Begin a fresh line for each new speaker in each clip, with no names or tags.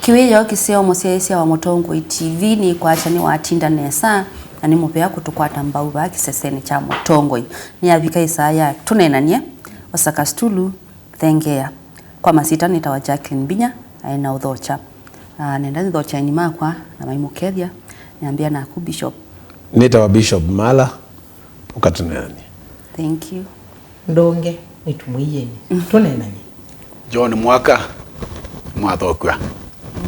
Kiweyo kiseo musiesia wa Mutongo TV ni kwa achani wa atinda nesa na ni mupea kutukwata mbauba kiseseni cha Mutongo ni abika Isaya Tuneenanie wasakastulu thengea kwa masita nitawa Jacqueline Binya aina udhocha nenda udhocha ni makwa na maimukethia niambia na ku Bishop
nitawa Bishop Mala ukatunani.
Thank you.
Ndonge nitumuyeni Tuneenanie
John Mwaka mwathokwa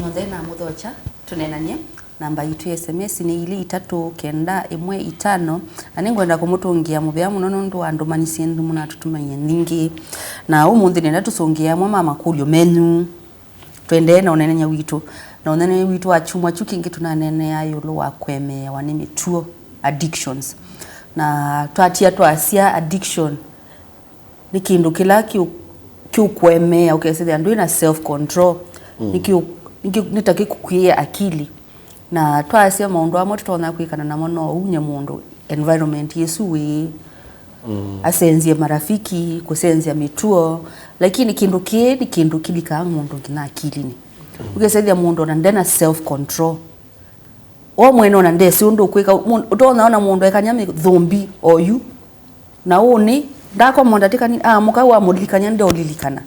Nyondena mudhocha Tuneenanie namba yitu SMS ni ili 3915 aningwenda kumutungia mubya munono ndu andumanisi ndu munatutumanya ningi na umundi nenda tusongia mwa mama kulyo menu twende na onenenya witu na onene witu achumwa chukingi tunanene ayo lo wa Kueemewa ni Mituo addictions na twatia twasia addiction ni kindu kila Kueemewa ukesema ndu ina self control nitaki kukuia akili na twasia maundu amwe tutona kwikana na mono unye mundu environment yesu we asenzie marafiki kusenzia Mituo lakini kindu kilika mundu kina akili ni ukesethia mundu na ndena self control o mwene ona ndesi undu kwika utona mundu ekanyami thumbi oyu na uni ndako monda tikani muka wa mulikanya ndio ulilikana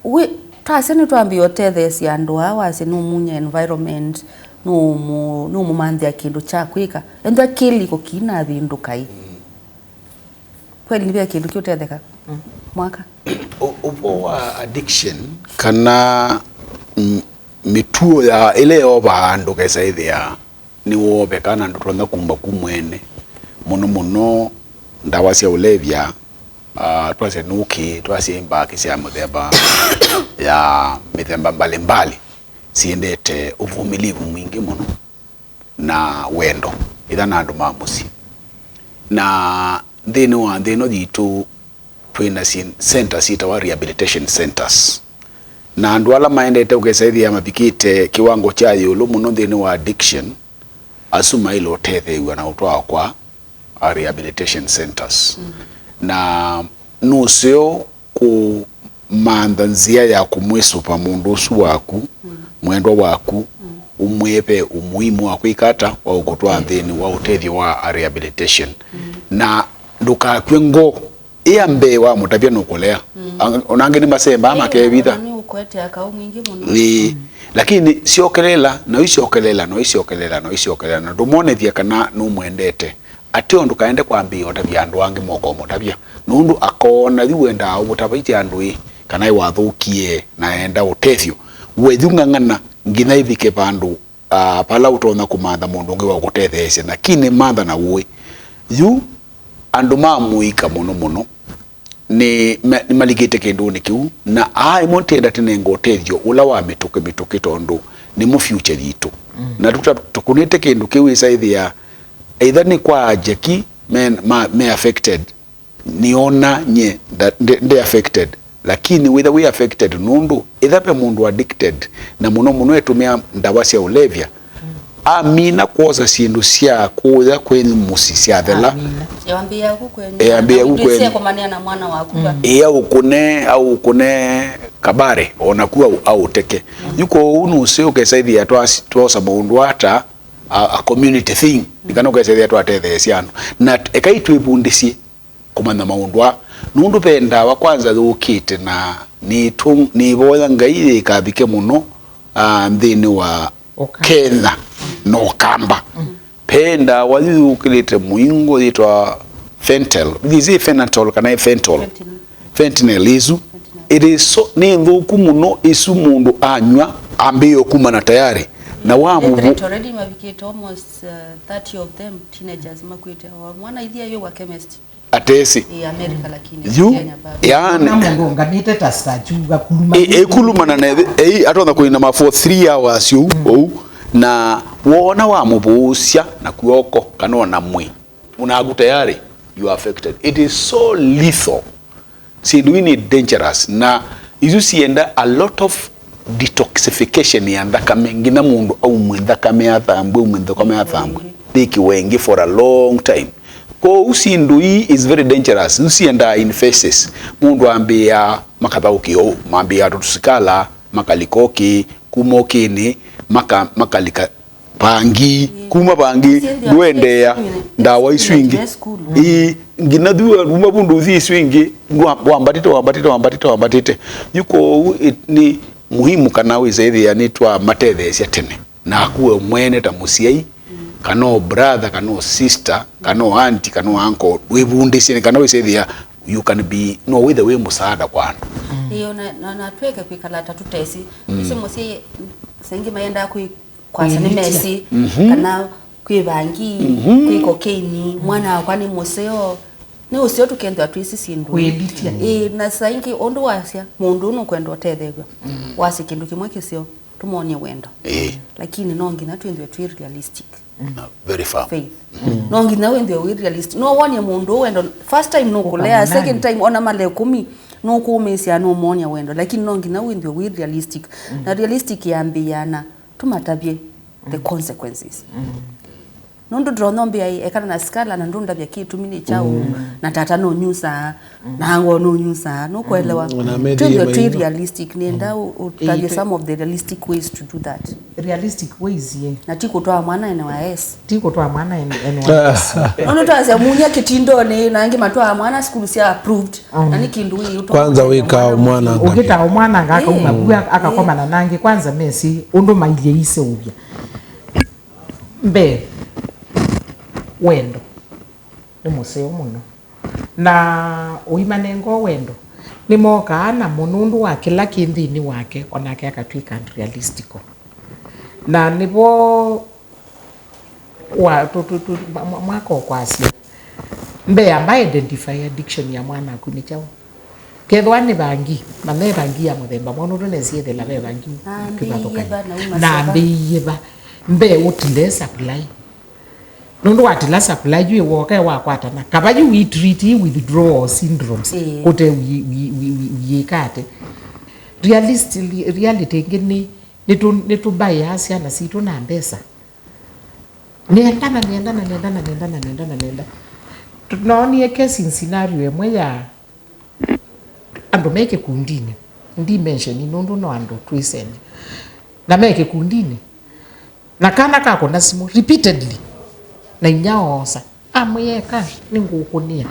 we taseni twambio tethesia andu hawa ase numunya environment no manthia kindu cha kwika endo akili ko kina bindu kai kweli nibia kindu kiutetheka Mwaka
upo wa addiction kana Mituo ya ile oba andu kesaithia ni wobe kana ndu tonda kumba kumwene muno ndawa cia ulevya twase nuki twase mbaki cia muthemba ya mithemba mbalimbali siendete uvumilivu mwingi muno na wendo ithana andu mamusi na thino thitu twina center sita wa rehabilitation centers na andu ala maendete ukesaithia mabikite kiwango cha yulu muno thino wa addiction asuma ilo tethewa na utwa kwa rehabilitation centers na nusio ku mandhanzia ya kumwisu pa mundu usu waku mwendwa waku umwepe umuhimu wa kuikata wa ukutwa nthini wa utethio wa rehabilitation na nduka kwengo iambe wa mutabia nukulea onangeni masemba ama kebitha
ni ukwete akao mwingi muno
lakini siokelela na isiokelela na ndumonethia kana numwendete ati ondu kaende kwambia otabia andu ange moko mutabia nundu akona thiwenda ubutabaiti andu kana iwathukie naenda utethio wethungangana ngina ithike pandu pala utona kumantha mundu ungi wa gutethecia lakini mantha na uwe yu andu mamuika muno ni maligite kindu ni kiu na ai montenda tenengo utethio ula wa mituke tondu ni mu future yitu na tukunite kindu kiu isaithia either ni kwa jeki me affected niona nye they affected lakini whether we affected nundu either pe mundu addicted na muno etumia ndawa cia ulevya amina kwoza sindu cia kuya kwenu musi cia thela
yambia kukwenye kwa mania na mwana waku ukune kabare onakuwa au teke yuko unu usio kesaithia twaosa mundu hata a community thing nikana ukeseria twatethecia andu na ekaitwibundicie kumana maundwa nundu penda wa kwanza thukite na ni boya ngai ikabike muno nthini wa Kenya no kamba penda wathukilite muingo yitwa fentanyl thizi fentanyl kana fentanyl isu it is so ni thuku muno isu mundu anywa ambiyo kumana tayari na wamu already mavikito almost 30 of them teenagers makwite mwana idhia yo wa chemist
atesi
America lakini
Kenya yani
mundu ngamite ta statue
kuluma na atona kuina ma for 3 hours yo na wona wamubucia na kuoko kana na mwi unagu tayari you are affected. It is so lethal. See, we need dangerous na izu sienda a lot of detoxification ya ndakame ngina mundu au mwendakame athambu thiki wengi for a long time ko usindu hii is very dangerous usienda in faces mundu ambia makathauki mambia tusikala makalikoki kumokini makalika pangi kuma pangi duendea ndawa iswingi nginadhu ruma bundu thi iswingi wambatite yuko ni muhimu kana wizethi anitwa mathethe cia tene na kuwe mwene ta musiai kana brother kana sister kana auntie kana uncle wibundicine kana wizethi you can be no with the way musaada kwa andu
iyo na tweke kwikala tatutesi ise musi sengi mayenda kwa sani mesi kana kwibangi kwikokeini mwana kwani museo ni usio tukenda twisi sindu na saingi ondo wasya mundu no kwenda tethego wasi kindu kimwe kisio tumonie wendo lakini nongi na twende twi realistic
very far
faith nongi na wende we realistic no one mundu wendo first time no kulea second time ona male 10 no kumesia no monia wendo lakini nongi na wende we realistic na realistic yambiana tumatabye the consequences nundu dronombia ekana na skala na ndunda bya kitu mini chao na tata no nyusa na ngo no nyusa no kuelewa to be realistic nenda utajie some of the realistic ways to do that
realistic ways ye
na tiko toa mwana NYS
NYS
ono toa munya kitindo ne nangi matoa mwana school sia approved na nikindu hii
kwanza wika mwana
ukita mwana ngaka umabua akakoma na nangi kwanza mesi undo maile ise ubya mbe wendo ni museo muno na uimanengo wendo ni moka na munundu wa kila kindini wake onake akatwika realistical na nibo wa mwako kwasi mbe amba identify addiction ya mwana kunichao kethwa ni bangi mame bangi ya muthemba mono ndo nesiethe la be bangi kibatoka na mbiyeba mbe utile supply nundu watila supply you woka wa kwata na kabaju we treat withdrawal syndromes kote we kate reality ngini nitu bias yana situ na mbesa nenda tunaoni case in scenario emwe ya ando meke kundini ndi mention nundu no ando twisene na meke kundini na kana kako na simu repeatedly na inyaosa amuyeka ningukunia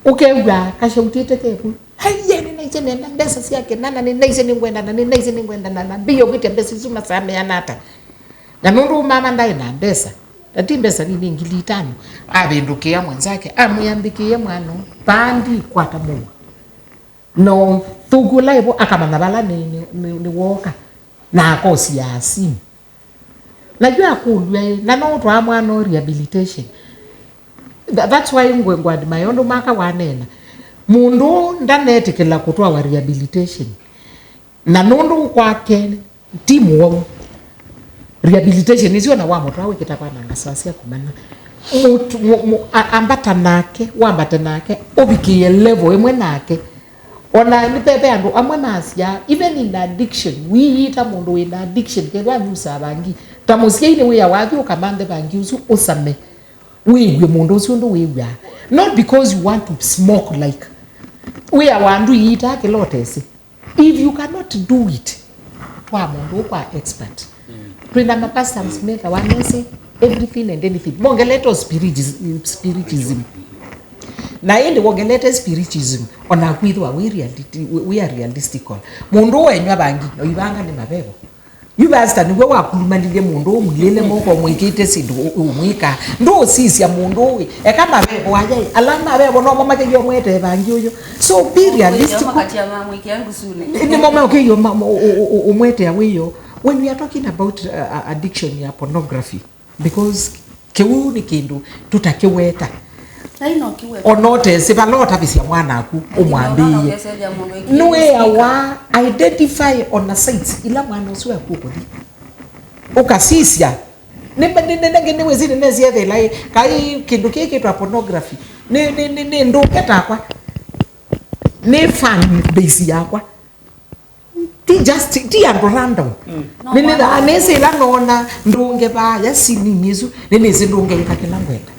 ukewa kashautite keku haye ninaise nenda mbesa siake nana ninaise ningwenda na biyo kite mbesa zuma same yanata na nundu mama ndai na mbesa ati mbesa ni ngilitano abindukia mwanzake amuyambikie mwana bandi kwata mu no tugula ibo akamana bala ni woka na akosi ya asimu najua kulwe na no twa mwana rehabilitation that's why ngwengwa mayondo maka wanena mundu ndanetikela kutwa wa rehabilitation na nundu kwake timu wo rehabilitation izio na wamo twawe kitakwana ngasasi kumana ambata nake wambata nake obikie level emwe nake ona ni pepe andu amwe masya even in addiction we ita mundu in addiction kedwa nusa bangi tamusiye ni we awathi ukamande bangi usu usame we mundu usu ndo we not because you want to smoke like we awandu ita kelotesi if you cannot do it kwa mundu kwa expert twina mapasta msmeka wanese everything and anything mongeleto spiritism na ende wogelete spiritism ona kwithwa we are realistical mundu wenywa bangi no ibanga ni mabebo yubasta niwe wakulumanile mundu umulele moko mwikite sindu umwika ndo sisia mundu we kama bebo waje alama bebo no mama ke yo mwete bangi uyo so be realistic
wakati ya mama mwiki yangu sune
ni mama okay yo mama umwete ya weyo when we are talking about addiction ya pornography because kewu ni kindu tutakeweta onote sibalota bisia mwana aku umwambie nuwe awa identify on a site ila mwana usiwe akuko ukasisia nende wezini neziethe lai kai kindu kiki twa pornography ni ndo ketakwa ni fan base yakwa ti ando random nini da anese la nona ndunge ba ya sini nyizu nini zindunge ikakila ngwenda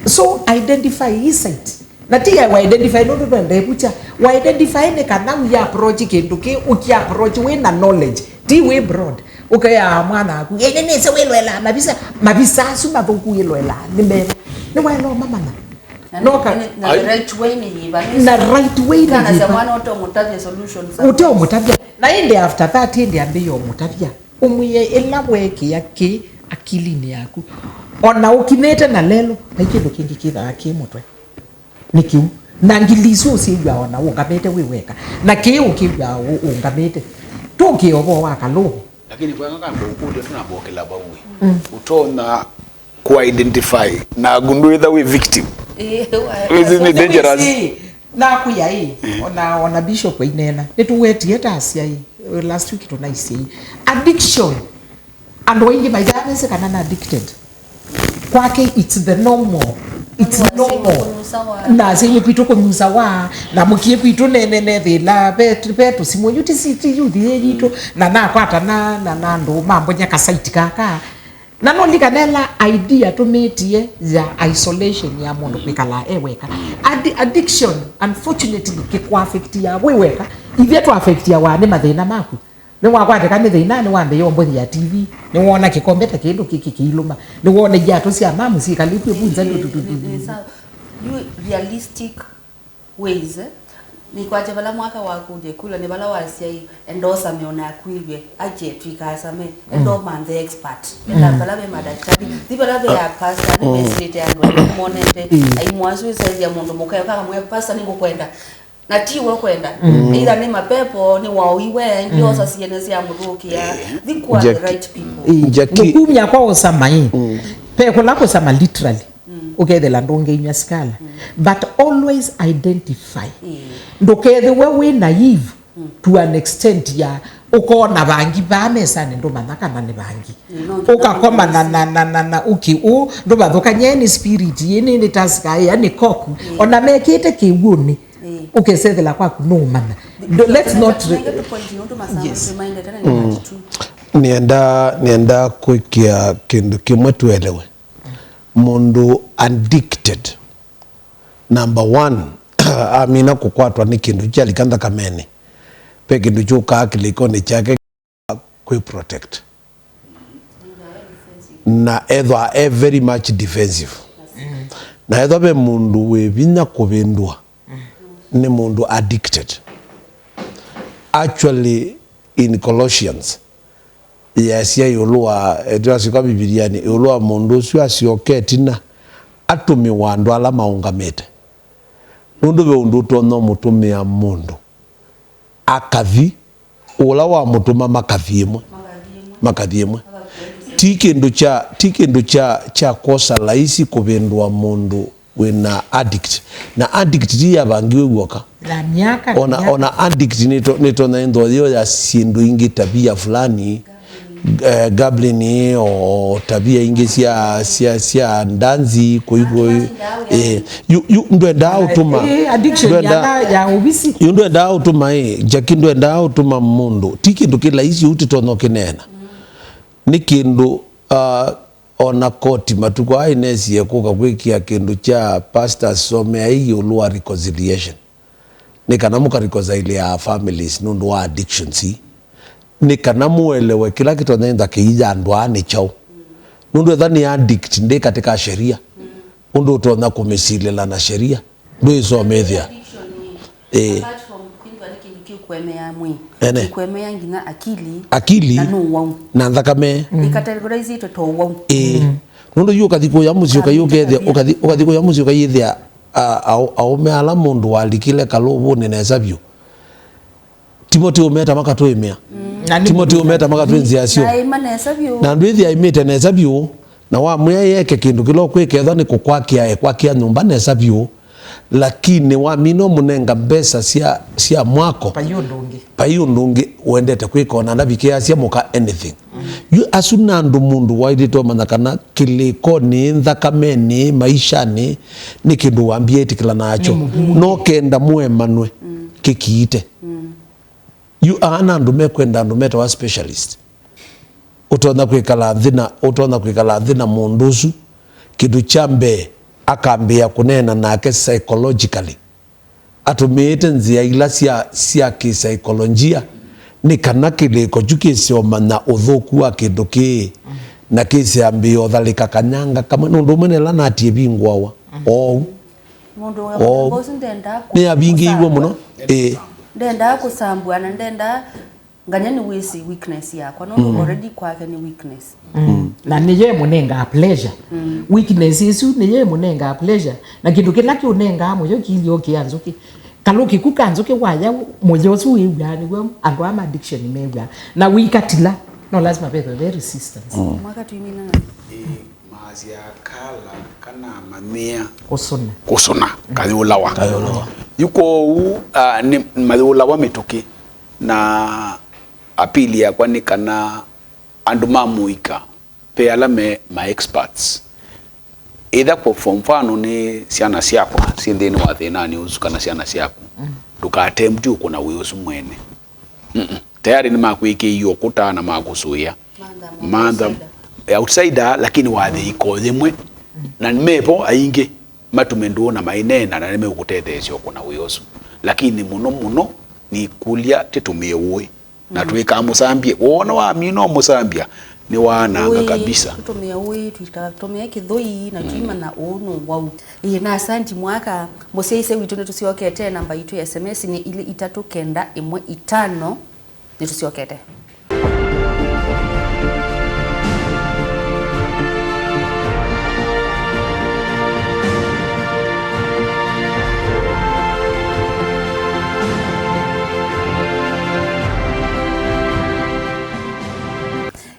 so identify insight na tia wa identify no ndo ndebucha wa identify ne kana we approach kindu ki uki approach we na knowledge ti we broad ukaya mwana ku ne se we lwela mabisa su mabuku yelwela nimbe ni wa no mama na
the right way ni yiba
na right way
na zamana oto mutavya solutions
uto mutavya na inde after that inde ambiyo mutavya umuye ela weki yake akilini yaku ona ukinete na lelo haikindu kingi kitha akimutwe nikiu na ngiliso sijwa ona ungamete wiweka na kiu ukijwa ungamete toki obo wakalo
lakini kwa ngaka ndokude tunabokela bawe utona ku identify na gundu either we victim is it dangerous
na kuya ona bishop inena netuwetie tasia last week tunaisi addiction and wengi majabe se kana addicted kwake it's the normal it's normal na zenye kwito kunyuza wa na mukie kwito nene thila betu simonyuti siti yuthi yito na kwata na ndo mambo nya kasaiti kaka na no likanela idea tumetie ya isolation ya mundu kwikala eweka addiction unfortunately kikwa affect ya weweka ivye to affect ya wane mathina maku ni wakwate kana thina ni wambe yombo ya TV ni wona kikombeta kindu kikiluma ni wona jato cia mamu si kalipwe bunza ndo
you realistic ways ni kwaje bala mwaka wakuje kula ni bala wasia endosa meona kwilwe aje twikasame endo man the expert enda bala be madaktari di bala be ya pastor ni mesite yangu monete ai mwazo size ya mundu mukayo kaka mwe pastor ningo kwenda na tiwe kwenda ila ni mapepo ni wauiwe ndio sasa sienezi ya murukia thikwa the right people
nukumya kwa osamai peko lako sama literally okay the landonge inya skala but always identify ndokethe we naive to an extent ya ukona bangi bamesa ndo manaka na ne bangi ukakoma na uki ndo bathukanye ni spirit yene ni taska yani koku ona mekite kiwuni ukesethela kwa kunumana let's not yes
nienda kuikia kindu kimwe tuelewe mundu addicted number 1 amina kukwatwa ni kindu chali kanda kamene pe kindu chuka kiliko ni chake ku protect na either very much defensive na either be mundu we binya kubindwa ni mundu addicted actually in Colossians yes ya yolua edwasi kwa Biblia ni yolua mundu sio asioketina atumi wandu ala maungamete nundu be undu tono mutumia mundu akathi ula wa mutuma makathiemwe tikindu cha kosa laisi kubindwa mundu wina addict na addict dia bangiwe gwoka
la miaka
ona addict nito na ndo hiyo ya sindu ingi tabia fulani gablini o tabia ingi sia ndanzi koigo ndo ndao tuma
addiction ya ubisi
ndo ndao tuma jaki ndo ndao tuma mundu tikindu kila isi utitono kinena nikindu ona koti matuko ainesi yekuka kwikia kindu cha pastor somea hiyo luwa reconciliation nikanamuka reconcile ya families nundu wa addictions nikanamuelewe kila kitu nenda kiija ndwani chao nundu dhani addict ndi katika sheria nundu utona kumisilela na sheria ndio hizo methia
kuemea mwi kuemea ngina akili
na
nuwa
na thakame
ikategorize ito to wa
nundu yu kathiko ya mucio kayo gethe ukathiko ya mucio kayithia au meala mundu walikile kalubu neneza bio Timothy umeta makatu imea Timothy umeta makatu nziasio na ndwithi aimete neza bio na wa mwe yeke kindu kilo kwiketha ni kukwakia nyumba neza bio lakini wa mino munenga mbesa sia mwako payo ndungi uendete kwikona na bikia sia muka anything yu asuna ndu mundu waidito manakana kiliko ni nthakame maisha ni kindu wambie tikila nacho no kenda muwe manwe kikiite yu ana ndu mekwenda ndu meta wa specialist utona kwikala thina mundusu kindu chambe akambia kunena nake psychologically atumite nzia ila cia kisaikolojia ni kana kileko jukisioma na uthuku wa kindu ki na kisiambio thalika kanyanga kama nundu menela na atie bingwawa
mundu wa bosi ndenda
ni abingi iwe muno
ndenda kusambwa na ndenda nganya ni weakness yako no already kwake ni weakness
na niye munenga pleasure weakness isu niye munenga pleasure na kindu kila kiunenga moyo kilio kianzuki kaluki kukanzuki waya moyo su yani we andu ama addiction meja na wikatila no lazima be very resistance
mwaka tuimina
mazia kala kana mamia
kusuna
kayulawa yuko ni mayulawa mituki na apili ya kwani kana andu mamuika pe alame ma experts either kwa mfano ni siana siako sindeni wa thenani uzukana siana siako dukatemti uko na wiyosu mwene tayari ni makwike hiyo kuta na makusuya manda outsider lakini wathe iko thimwe na nimepo ainge matumendu na mainena na nime ukutetesyo kuna wiyosu lakini muno ni kulia titumie uwe na tuweka musambie wona wa mino musambia ni wananga kabisa
tutumie uwe tutumie kithoi na tuima na onu wau na asanti mwaka museise witu netusiokete namba yitu ya SMS ni ile 3915 netusiokete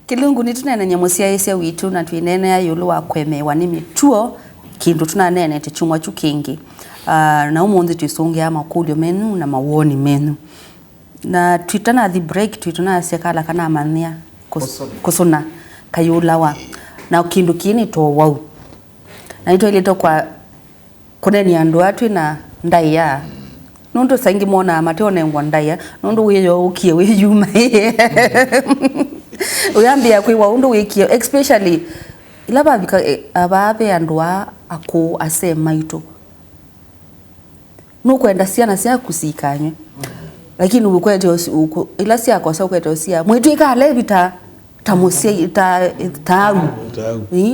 Kilungu ni tunenenya musiaise witu na twinene ya yulu wa Kueemewa ni Mituo kindu tunanene te chumwa chukingi na umundi twisungia makulio menu na mawoni menu na twitana the break twitana sekala kana mania kusuna kayulawa na kindu kini to wau na ito ile to kwa kuneni andu atu na ndaya nundu sangi mona mateo nengwa ndaya nundu wiyo ukie wiyuma uyambia kwiwa undu wikio especially ilaba bika ababe andwa aku ase maito nukwenda siana sia kusikanywe lakini ukwete ila sia kwa sababu kwete sia mwitu ikale bita tamusia taau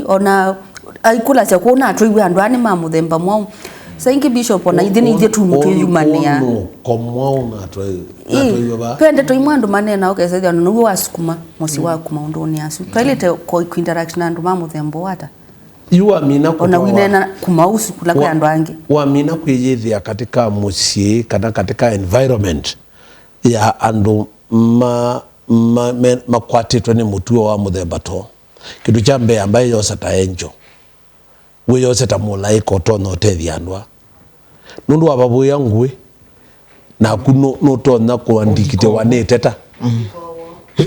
ona aikula sia kuona atwiwe andwa ni mamuthemba mwao saingi bishop ona ithini ithe tu mutu yumania
komwao na atwiwe ba
pende to imwandu manena okesethia no wasukuma musi waku maundoni asu twalete ko interaction andu mamuthembo wata
amina kwa
ona winena kumausu kula kwa andu angi
amina kwiyithia katika musi kana katika environment ya andu makwatitwe ni mutuo wa muthemba to kindu cha mbe ambaye yose ta angel we yose ta mulaika to no tethia andwa nundu ababuya ngwe na kuno no to na kuandikite waneteta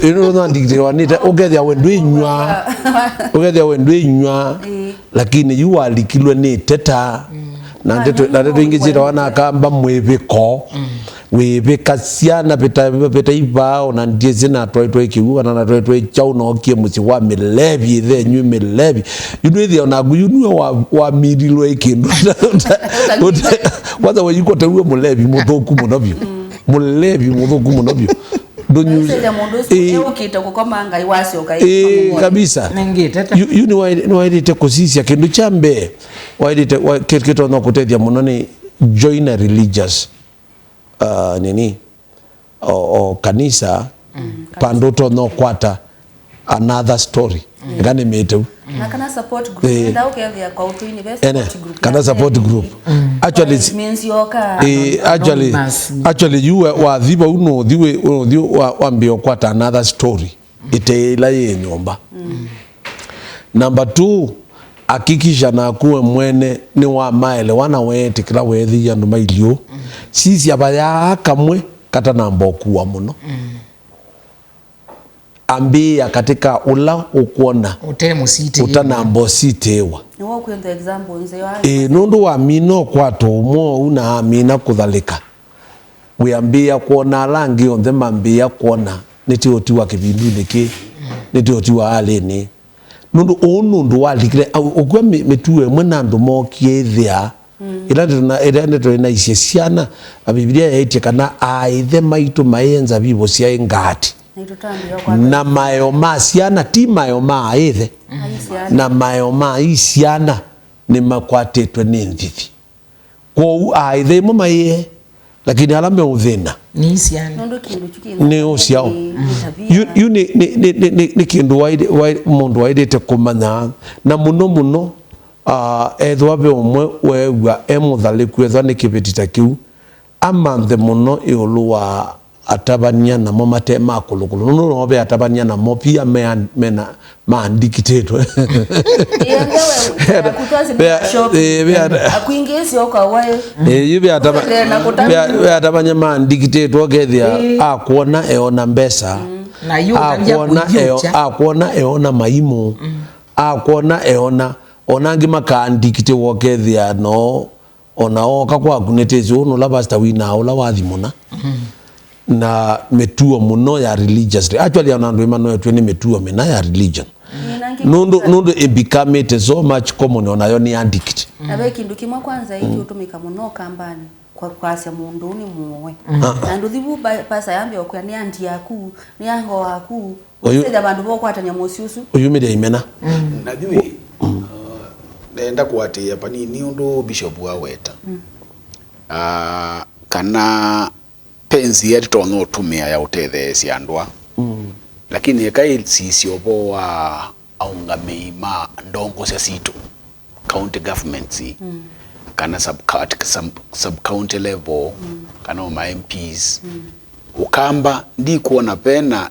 ino no andikite waneta ugethia wendu inywa lakini yu alikilwe ni teta na ndeto ingizira wana kamba mwebeko webeka siana beta ibao na ndieze na twaitwa ikiwa na twaitwa chau na okie musi wa milebi the nyu milebi yunwe na guyunwe wa mirilwe ikindu kwanza wayuko tawe mulebi muthoku munobyo mulebi muthoku munobyo
donyu ukita kukoma ngai wasio kai
kabisa ni waidite kusisia kindu chambe waidite kito no kutethia muno ni join a religious nini o kanisa pandoto no kwata another story ngane metu
na kana support group nda ukethia kwa utu university group
kana support group actually
means yoka
actually you wa dhiba uno dhiwe wa mbio kwata another story iteila ye nyomba number 2 hakikisha na kuwe mwene ni wa maele wana wete kila wethi ya nduma ilio sisi abaya kamwe kata na mbokuwa muno ambia katika ula ukuona
utemu site
utana mbositewa
ni wao kwenda example nze wa
nundu wa mino kwato mo una amina kudhalika wiambia kuona rangi onde mambia kuona nitioti wa kibindu niki nitioti wa aleni nundu walikire ukwa Mituo emwe na andu mokie thia ila na icie ciana Biblia yaitie kana aithe maitu mayenza bibo cia ingati na mayo ma ciana ti mayo ma aithe na mayo ma ciana ni makwatitwe ni nzithi kwa aithe mo maye lakini ala me uthina
ni ciana
ni uciao yu ni kindu mundu waidite kumanya na muno ethwa be umwe wewa emuthaliku ethwa ni kibitita kiu amanthe muno iulu wa atabania na mo mate makulukulu no be atabania na mo pia mena maandikititwe
akuingesi okawae
yubi atabania maandikititwe gethia akuona eona mbesa akuona eona maimu akuona eona onangi makaandikite wokethia no ona oka kwa kunetezi uno la basta wina ola wathimuna na Mituo muno ya religious actually ana ndo imano yetu ni Mituo mena ya religion nundu it become it so much common ona yo ni andikite
abe kindu kimwe kwanza iki utumika muno kambani kwa cia mundu ni muwe na ndu thibu pasa yambe okwa ni andi yaku ni yango waku sija bandu bokwatanya musiusu
uyumire imena
najui nenda kuatia pani ni undu bishop wa weta kana penzi yetu tono tumia ya uthethe cia andwa lakini ekai sisio boa aungame ma ndongo cia situ county governments kana sub county level kana ma MPs ukamba ndi kuona pena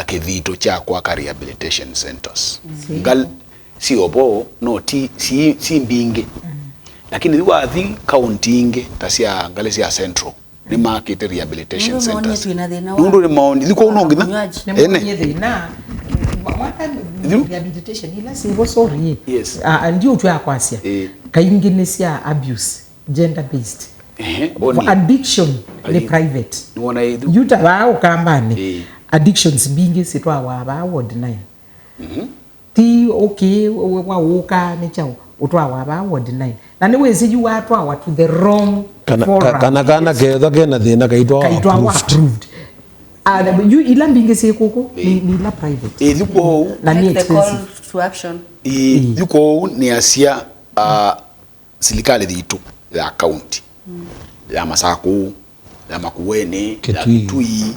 kithito cha kwa rehabilitation centers ngal si obo no ti si mbinge lakini wathi county inge tasia ngale cia central ni market rehabilitation centers nundu ni maoni liko unongina
thina rehabilitation ila sibo sorry ndio tu akwasia kaingi ni cia abuse gender based addiction ni private
niona hidu
yuta wao kambani addictions bingi sitwa wa ward 9 ti okay wa uka ni chao utwa wa ward 9 na ni wezi yu atwa to the wrong
kana ketho kena thina kaitwa
approved you ila mbinge se koko ni la private
liko
na ni expensive
to action
liko ni asia serikali dhitu ya county ya Masaku ya Makueni ya Kitui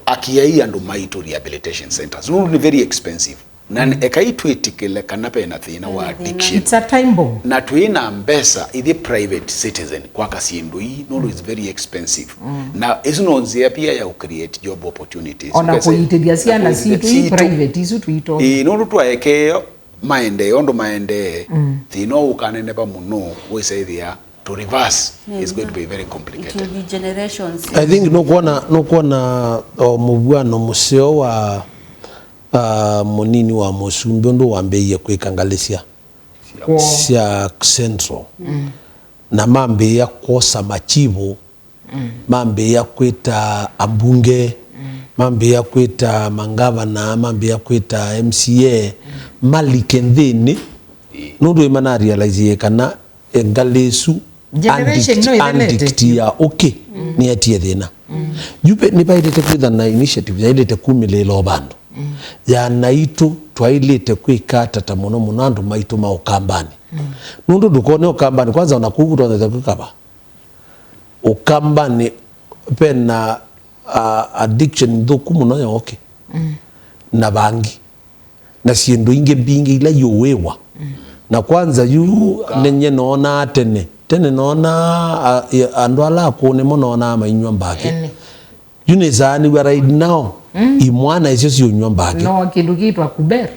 akiai andu maitu rehabilitation centers ni very expensive na ekaitwetikile kana pena thina wa addiction
it's a time bomb
na tuina mbesa ithi private citizen kwa kasindu no is very expensive na isunonzia pia ya create job opportunities
ona kuitedia ciana situ private isu tuito
no twaekeo maende thino ukanene pa muno wesaithia to reverse is going to be very complicated.
It will be generations.
I think no kuona mubwano museo wa munini wa musumbi ndo wambeye kwikangalesia cia central na mambe ya kosa machivo mambe ya kwita ambunge mambe ya kwita mangavana mambe ya kwita MCA malikendhini nundu imana realize kana engalesu addict ya okay ni atie thina jupe ni baidete kwitha na initiative yaidete kumilelo bandu ya naitu twailite kwikata ta muno andu maitu ma ukambani nundu dukone ukambani kwanza unakugu tonde kwikaba ukambani pena addiction thuku muno ya okay na bangi na siendo inge bingi ila yowewa na kwanza yu nenye nona tene nona andu ala kune monona mainywa mbake yune zani we right now imwana icio cio nywa mbake
no kindu kitwa kuber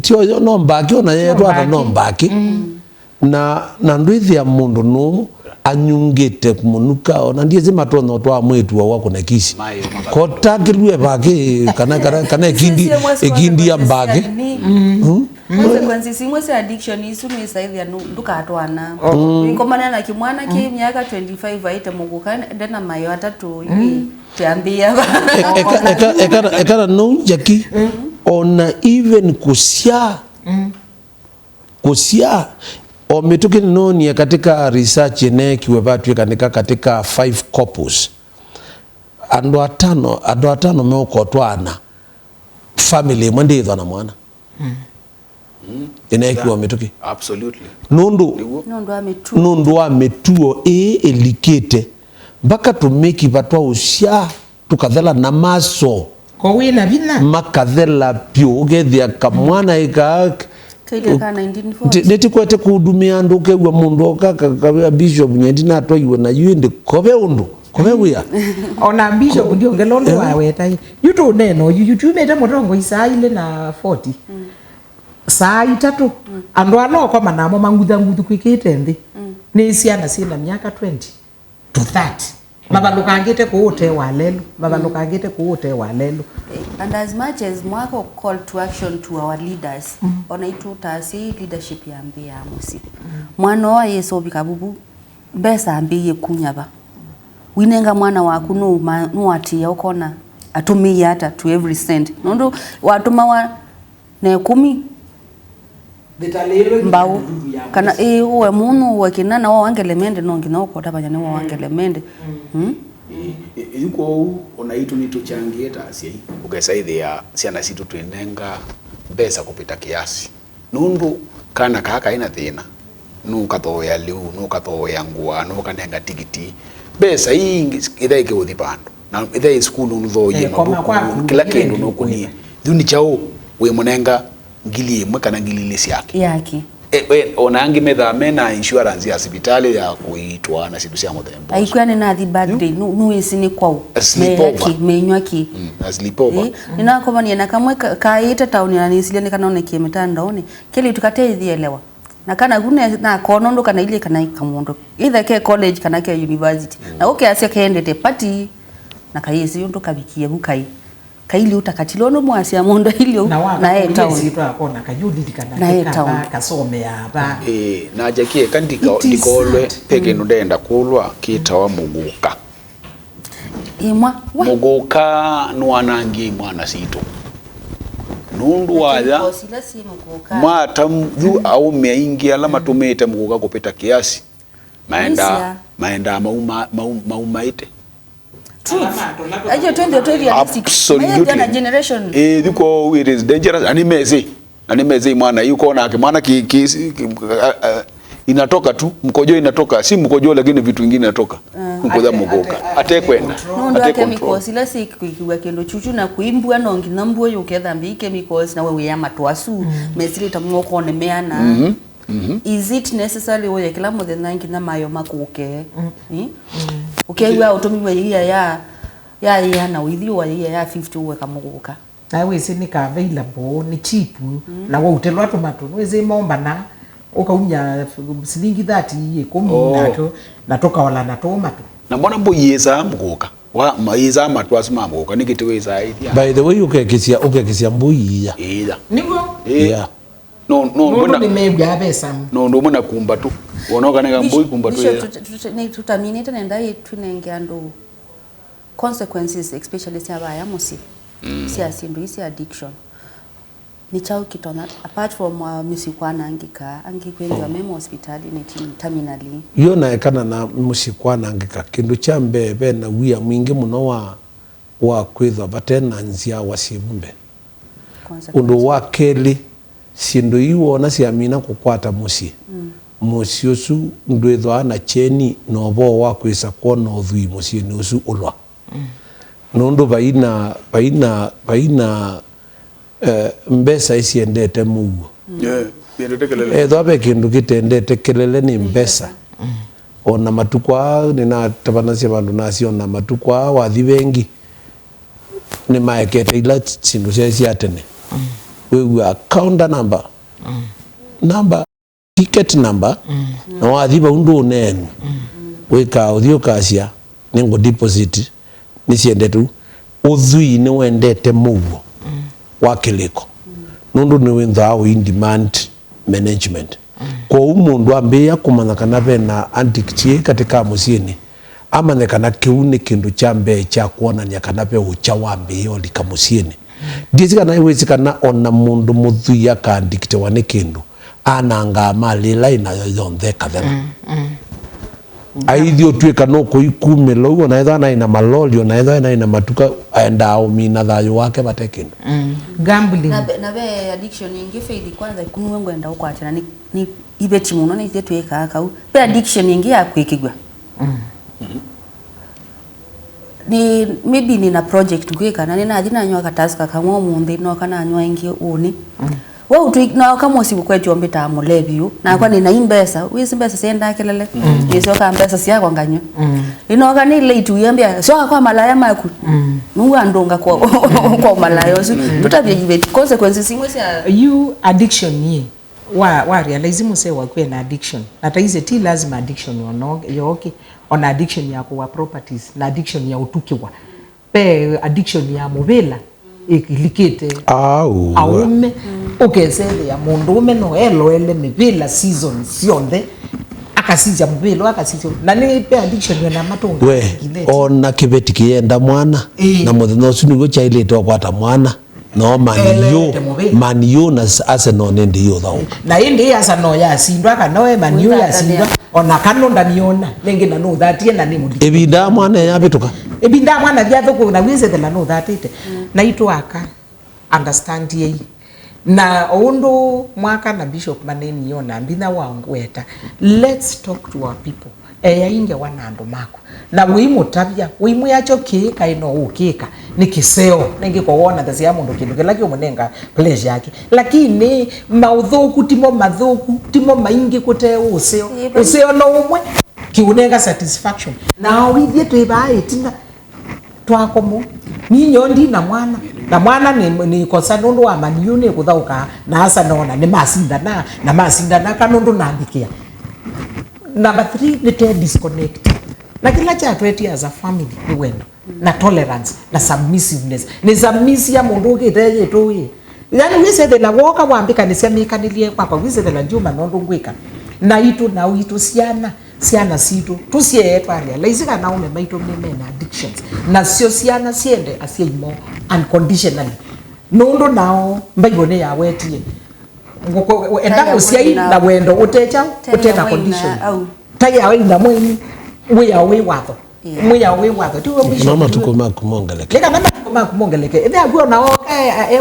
tio no mbake ona yetu ata no mbake na ndwithia mundu no anyungite kumunuka ona ndiye zima tono twa mwetu wa kuna kisi kotakirwe bake kana ikindi ya mbake
consequences imwe se addiction isu ni saithia ndukatwana inkomana na kimwana ki miaka 25 aite muguka ndena mayo atatu hivi tuambia
ekara no jaki ona even kusia kusia o mituki noni katika research ne kiwebatwe katika 5 couples andu atano meokotwana family mwendithwa na mwana inekiwa mituki
absolutely
nundu wa mituo elikite mpaka tumeki batwa usha tukathela na maso
ko wina bina
makathela pyo ugethia kamwana ika
kaile ka 1940
netikwete kudumia andu kegwa mundu okaka bishop nyendi na toiwe na yundi kobe undu kobe wia
ona bishop ndio ngelondo wawe tai yuto neno yutumete motongo isaile na 40 saa 3 andu ano kwa manamo mangutha kwikite nthi ni ciana cina miaka 20 to 30 mabalukangite kuute walelo
and as much as mwako call to action to our leaders ona itutasi leadership ya mbia musi mwana wa Yesu bikabubu mbesa ambiye kunyaba winenga mwana waku no ati ukona atumia hata to every cent nondo watuma wa na 10 mbao kana uwe munu wakina na wangelemende nongi na ukota banya ni wangelemende
yuko onaitu nituchangie taasi ugesaithia ciana citu twinenga mbesa kupita kiasi nundu kana kaka ina thina nukathoya liu nukathoya ngua nukanenga tigiti mbesa hii ithai kiuthi pandu na ithai skulu nuthoye kila kindu nukunie thuni chao we munenga ngili imwe kana ngili ile yake onangi metha mena insurance ya hospitali ya kuitwa na sidu cia muthemba
aikwani na the birthday nu isini kwao menywaki
aslipover
nina kwa ni na kamwe kaita town ya nisilia nikanaonekie mitandaoni kile tukateithielewa na kana gune na konondo kana ile kana ikamondo either ke college kana ke university na asia kaendete party na kayesi yondo kabikie bukai kaili utakatilo no mwasi ya mondo ilio na town
situ akona kajudi kana kasome aba
na jakie kandika dikolwe peke ndenda kulwa kitawa muguka muguka nwanangi mwana situ nundu waja mata mvu au meingi alama tumete muguka kupita kiasi maenda maumaite
aje twende
absolutely
generation
duko it is dangerous animeze mwana yuko na mwana inatoka tu mkojo inatoka si mkojo lakini vitu vingine inatoka mkoja mugoka atekwenda
chemicals ila sikiwa kendo chuchu na kuimbwa nongi nambuo yoketha mbi chemicals na wewe ya matwasu mesili tamwoko ne meana is it necessary oye kila mothe nangi na mayo makuke ukewa utomiwe ya na withio wa ya 50 uwe kamuguka
na we sinika available ni cheap na wa utelwa tomato weze momba na ukaunya silingi 30 ye 10 natoka wala na tomato
na mbona mbo yeza muguka wa maiza matwasu mamuguka nikitiweza idea
by the way ukekisia mbuyi
ida
nigo
yeah
no
mbona nimebya pesa
no ndo mbona kumba tu unaoka nega mbuyi kumba tu
ni tutaminate na ndai tunenge ando consequences especially siabaya musi si asindu isi addiction ni chao kitona apart from musikwana angikwenza memo hospitali ni terminally
yona ekana na musikwana angika kindu cha mbebe na wia mwingi muno wa kwithwa batena nzia wasimbe undu wa keli sindu iwona siamina kukwata musi musi usu ndwithwa na cheni nobo wa kwisa kuona uthui musi ni usu ulwa nundu baina mbesa isiendete mugo etho kindu kitendete kelele ni mbesa ona matukwa nina tabanasia bandu nasio na matukwa wathi bengi ni maekete ila sindu cia tene we account number ticket number na wathi baundu unenu wika uthio kasia ningo deposit ni ciendetu uthui ni wendete mugo wa kiliko nundu ni withao in demand management kwa umundu ambia kumana kana bena antiktie katika musini ama ne kana kiuni kindu cha mbe cha kuona nya kana be ucha wambe yo likamusini Ndizi na iwe kana ona mundu muthuya kandikite wane kindu ananga malila ina yonthe kathera aithio twika no kuikume logo na etha na ina malolio na etha na ina matuka aenda umina thayo wake batekindu
gambling
na be addiction ingi faith kwanza kunwe ngwenda ukwatira ni ibeti muno ni ite tweka akau be addiction ingi yakwikigwa ni maybe nina project kwika na nina athina nywa kataska kamwe munthi no kana nywa ingi uni wewe utwikna kama usikwetu ombita mulebiu na kwa nina imbesa wisi mbesa senda kelele yeso ka mbesa sia kwa nganywe ino kana late uyambia so kwa malaya maku mungu andonga kwa malaya so tutabye jibeti consequences simwe sia
you addiction ye wa realize muse wa kwa na addiction hata hizi ti lazima addiction yoke on addiction ya kwa properties na addiction ya utukiwa pe addiction ya mobile ikilikete aume ukesele ya mundume no ele mibila season sionde akasija mubilo akasija na ni pe addiction na matongo
we ona kibeti kienda mwana na muthino sunu go chaile to kwata mwana no maniyo na Arsenal ndi yo thau
na indi Arsenal ya sindwa kana maniyo ya sindwa ona kanonda niona nengi na no thatie na ni mudi
ebinda mwana ya bituka
ebinda mwana bya thoko na wize the no thatite na itwaka understand ye na ondo mwaka na bishop maneni yona mbina wangu weta let's talk to our people inge wanando mako na wimu tabia wimu yacho kika ino ukika ni kiseo nengi kwa wona thasi ya mundu kindu laki umunenga pleasure yake lakini maudhoku timo madhoku timo maingi kute useo no umwe kiunenga satisfaction na withie twibae tina twakomo ni nyondi na mwana ni kosa nundu wa maniuni kuthauka na asa nona ni masinda na kanundu naandikia. Number 3 ni te disconnect na kila cha twetti as a family ni wendo na tolerance na submissiveness ni submissive ya mundu giteje tuye yani wise de la woka wambika ni semikanilie kwa wise de la njuma nondu ngwika na itu siana situ tusiye etwalia laizika na ume maito meme na addictions na sio siana siende asiemo unconditionally nondo nao mbaibone ya wetie ngoko enda usiai na wendo uteka condition taya we na mweni we watho tuwe mwisho
mama tukoma kumongeleke
leka mama tukoma kumongeleke ebe agwo na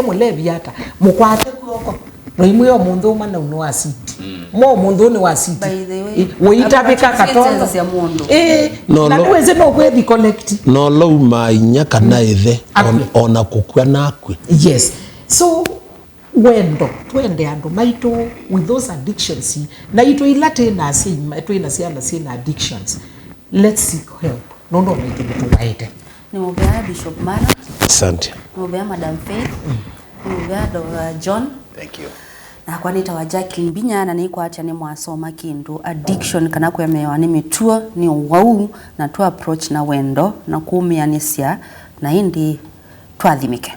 mulevi hata mukwate kuoko no imwe omundu mana uno acid mo mundu ni acid weitabika katondo na tuweze no kwethi collect
no low mainya kana ithe ona kukwa nakwe
yes so wendo twende andu maito with those addictions na ito ilate na asima twina siana sina addictions let's seek help no maite tuwaite
ni mobea Bishop Mana
asante
mobea Madam Faith mobea John
thank you
na kwa nita wa Jacqueline Binya na niko acha ni mwasoma kindu addiction kana kwemewa ni mituo ni wau na tu approach na wendo na kuumianisia na hindi twathimike.